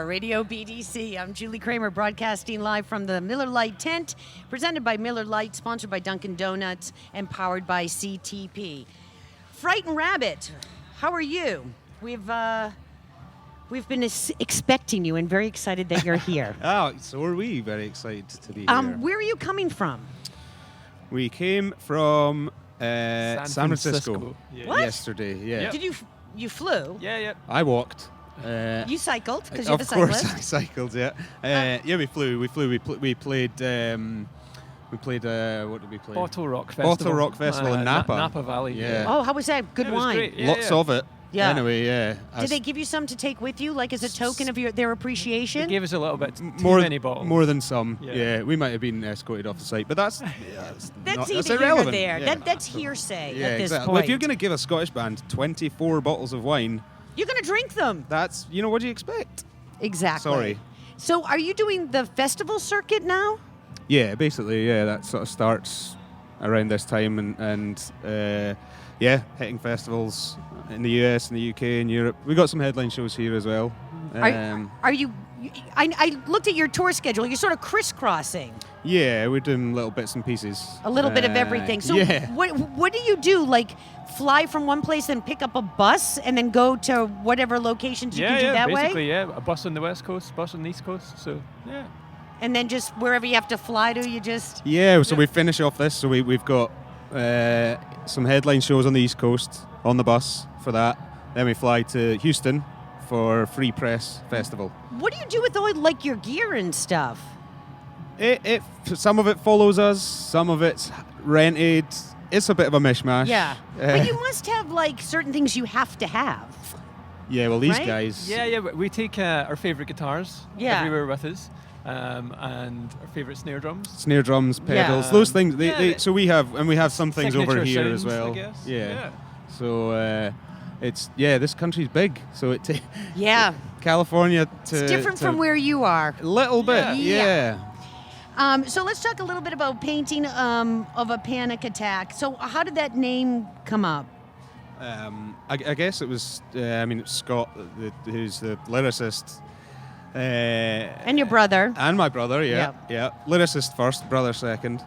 Radio BDC. I'm Julie Kramer, broadcasting live from the Miller Lite tent, presented by Miller Lite, sponsored by Dunkin' Donuts, and powered by CTP. Frightened Rabbit, how are you? We've been expecting you and very excited that you're here. Oh, so are we very excited to be here. Where are you coming from? We came from San Francisco What? yesterday. Yeah, Yep. Did you flew? Yeah. I walked. You cycled because you're the Of course, cyclist. I cycled. Yeah, yeah. We flew. We played. What did we play? Bottle Rock Festival. Bottle Rock Festival in Napa. Napa Valley. Yeah. Oh, how was that? Good It was wine. great. Yeah, Lots yeah. of it. Yeah. Anyway, yeah. Did they give you some to take with you, like as a token of their appreciation? They gave us a little bit too more many bottles. More than some. Yeah. Yeah. We might have been escorted off the site, but that's That's that's either irrelevant. here or there. Yeah. That's hearsay Yeah, at this exactly. point. Well, if you're going to give a Scottish band 24 bottles of wine, You're going to drink them. that's what do you expect? Exactly. Sorry. So are you doing the festival circuit now? Yeah, basically, yeah, that sort of starts around this time, and yeah, hitting festivals in the US, in the UK, in Europe. We got some headline shows here as well. Are you... I looked at your tour schedule. You're sort of crisscrossing Yeah, we're doing little bits and pieces. a little bit of everything. So yeah. what do you do? Like fly from one place and pick up a bus and then go to whatever locations you can do that basically, way? yeah. A bus on the west coast, bus on the east coast. So, yeah. And then just wherever you have to fly to, you just... Yeah, so we finish off this. So we've got some headline shows on the East Coast on the bus for that. Then we fly to Houston for Free Press Festival. What do you do with all like your gear and stuff? It some of it follows us, some of it's rented. It's a bit of a mishmash. Yeah. But you must have like certain things you have to have. Yeah, well, these Right? guys. Yeah. We take our favourite guitars Yeah. everywhere with us, and our favourite snare drums. Snare drums, pedals, Yeah. those things. Yeah, so we have some things over Signature here sounds, as well. I guess. Yeah. So this country's big. So it Yeah. California to It's different to from where you are. a little bit. Yeah. Yeah. So let's talk a little bit about painting of a panic attack. So how did that name come up? I guess it was. It's Scott, who's the lyricist. And your brother. And my brother, yeah. Lyricist first, brother second.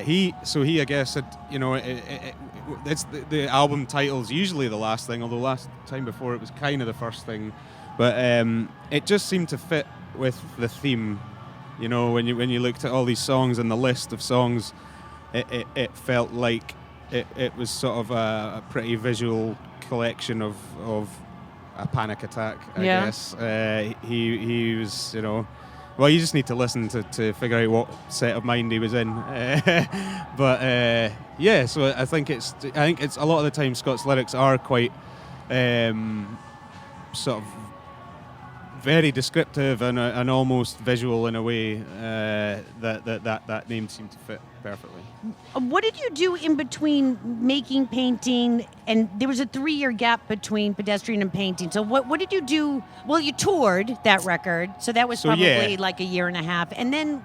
He, I guess, it's the album title's usually the last thing, although last time before it was kind of the first thing. But it just seemed to fit with the theme. You know, when you looked at all these songs and the list of songs, it felt like it was sort of a pretty visual collection of a panic attack, I guess. He was, well, you just need to listen to figure out what set of mind he was in. But yeah, so I think it's a lot of the time Scott's lyrics are quite sort of very descriptive and almost visual in a way. That name seemed to fit perfectly. What did you do in between making painting, and there was a 3-year gap between pedestrian and painting. So what did you do? Well, you toured that record, so that was probably like a year and a half, and then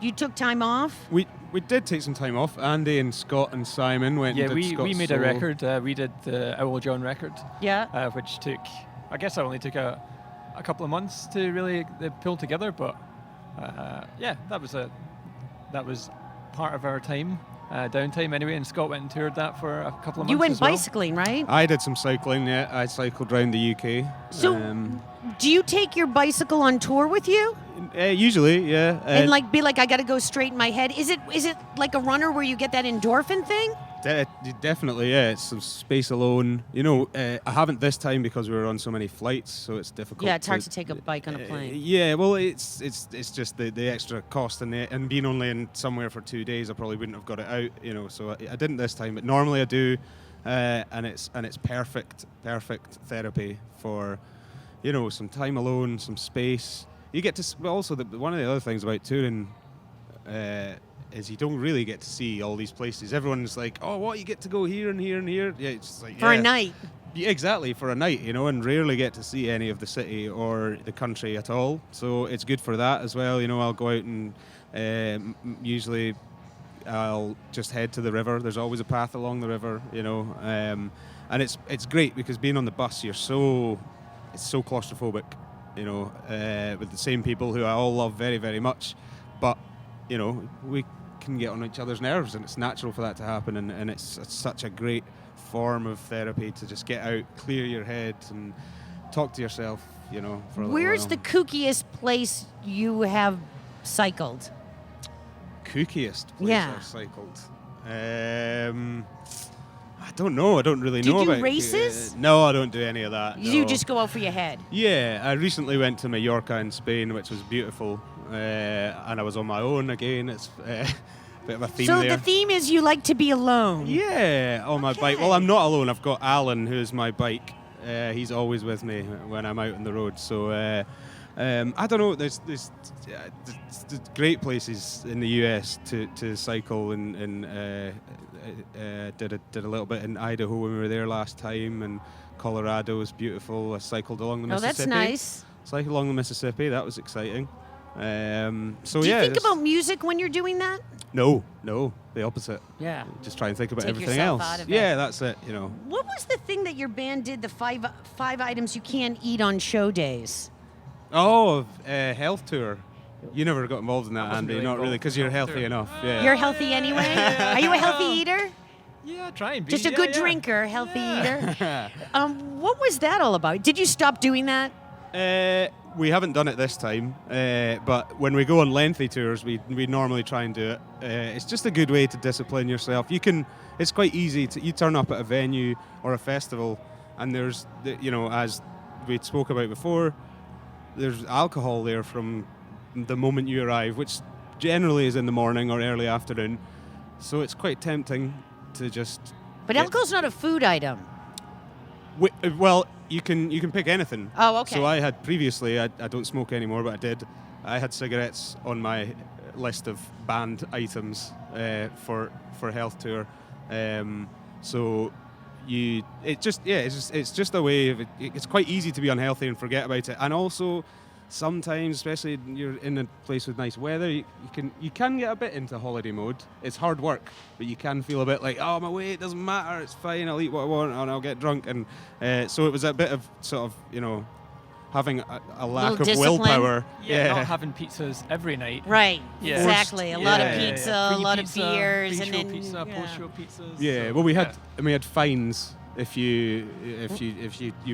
you took time off. We did take some time off. Andy and Scott and Simon went. Yeah, and did we Scott's made a solo. record. We did the Owl John record. Yeah. Which took, I guess, I only took a couple of months to really pull together, but yeah, that was part of our time, downtime anyway. And Scott went and toured that for a couple of months. You went as well. bicycling, right? I did some cycling. Yeah, I cycled around the UK. So, do you take your bicycle on tour with you? Usually, yeah. And like be like, I got to go straighten my head. Is it like a runner where you get that endorphin thing? Definitely, yeah. It's some space alone. I haven't this time because we were on so many flights, so it's difficult. Yeah, it's hard to take a bike on a plane. Yeah, well, it's just the extra cost and being only in somewhere for 2 days, I probably wouldn't have got it out. So I didn't this time, but normally I do, and it's perfect therapy for, some time alone, some space. You get to also one of the other things about touring. Is you don't really get to see all these places. Everyone's like, oh, what, you get to go here and here and here? Yeah, it's just like, For a night. Yeah, exactly, for a night, and rarely get to see any of the city or the country at all. So it's good for that as well. I'll go out and usually I'll just head to the river. There's always a path along the river, and it's great because being on the bus, it's so claustrophobic. with the same people who I all love very, very much. But, we can get on each other's nerves, and it's natural for that to happen, and it's such a great form of therapy to just get out, clear your head, and talk to yourself, for a little Where's while. the kookiest place you have cycled? Kookiest place Yeah. I've cycled? I don't know. I don't really Do you know do about races? No, I don't do any of that. You no. just go out for your head. Yeah, I recently went to Mallorca in Spain, which was beautiful, and I was on my own again. It's a bit of a theme So there. the theme is you like to be alone. Yeah, on my bike. Well, Okay. I'm not alone. I've got Alan, who's my bike. He's always with me when I'm out on the road. So I don't know. There's great places in the US to cycle, and did a little bit in Idaho when we were there last time, and Colorado was beautiful. I cycled along the Oh, Mississippi. that's nice. Cycled along the Mississippi. That was exciting. So Do you yeah. think it's- about music when you're doing that? No, the opposite. Yeah. Just try and think about Take everything yourself else. out of it. Yeah, that's it. What was the thing that your band did? The five items you can't eat on show days. Oh, health tour. You never got involved in that, wasn't Andy. really Not involved really, in because the you're health healthy tour. enough. Yeah. You're healthy anyway. Are you a healthy eater? Yeah, try and be. Just a yeah, good yeah. drinker, healthy Yeah. eater. What was that all about? Did you stop doing that? We haven't done it this time, but when we go on lengthy tours, we normally try and do it. It's just a good way to discipline yourself. It's quite easy you turn up at a venue or a festival, and there's, as we spoke about before, there's alcohol there from the moment you arrive, which generally is in the morning or early afternoon. So it's quite tempting to just. But get- alcohol's not a food item. Well, you can pick anything. Oh, okay. So I had previously, I don't smoke anymore, but I did. I had cigarettes on my list of banned items for health tour. So it's just a way of it's quite easy to be unhealthy and forget about it. And also, sometimes, especially when you're in a place with nice weather, you can get a bit into holiday mode. It's hard work, but you can feel a bit like, oh, I'm away, it doesn't matter, it's fine, I'll eat what I want and I'll get drunk. And so it was a bit of sort of, having a lack of discipline. willpower. Yeah, not having pizzas every night. Right. Yeah. Exactly. A lot of Yeah. pizza, a lot of Pre-pizza, beers, and pre-show then pizza, yeah. post-show pizzas. Yeah, so, well, we yeah. had fines if you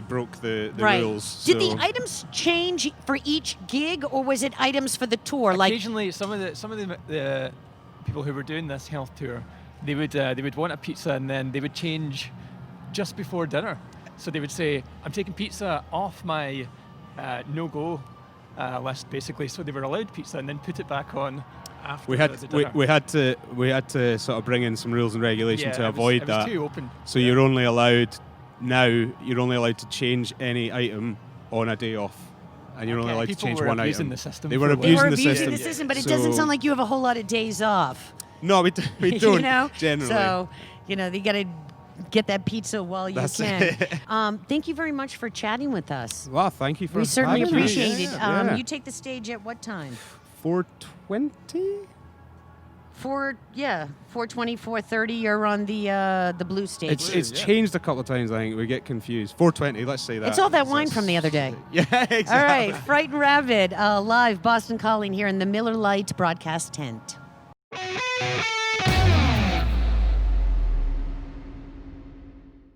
broke the right. rules. Did so. the items change for each gig, or was it items for the tour? Like, Occasionally, some of the people who were doing this health tour, they would want a pizza, and then they would change just before dinner. So they would say, "I'm taking pizza off my no-go list," basically. So they were allowed pizza, and then put it back on after We had the dinner. we had to sort of bring in some rules and regulation Yeah, to it avoid was that. too open. So Yeah. you're only allowed to change any item on a day off, and you're only Okay. allowed to People change were one abusing item. the system They for were a while. they were abusing the abusing system. the system, but it So- doesn't sound like you have a whole lot of days off. No, we don't you know? generally. So, they got to get that pizza while you That's can. it. Thank you very much for chatting with us. Well, thank you for We certainly having me. appreciate it. Yeah. You take the stage at what time? 4:20. 4:20, 4:30. You're on the blue stage. It's changed a couple of times. I think we get confused. 4:20. Let's say that. It's all that wine from the other day. Yeah, exactly. All right, Frightened Rabbit, live Boston Calling here in the Miller Lite broadcast tent.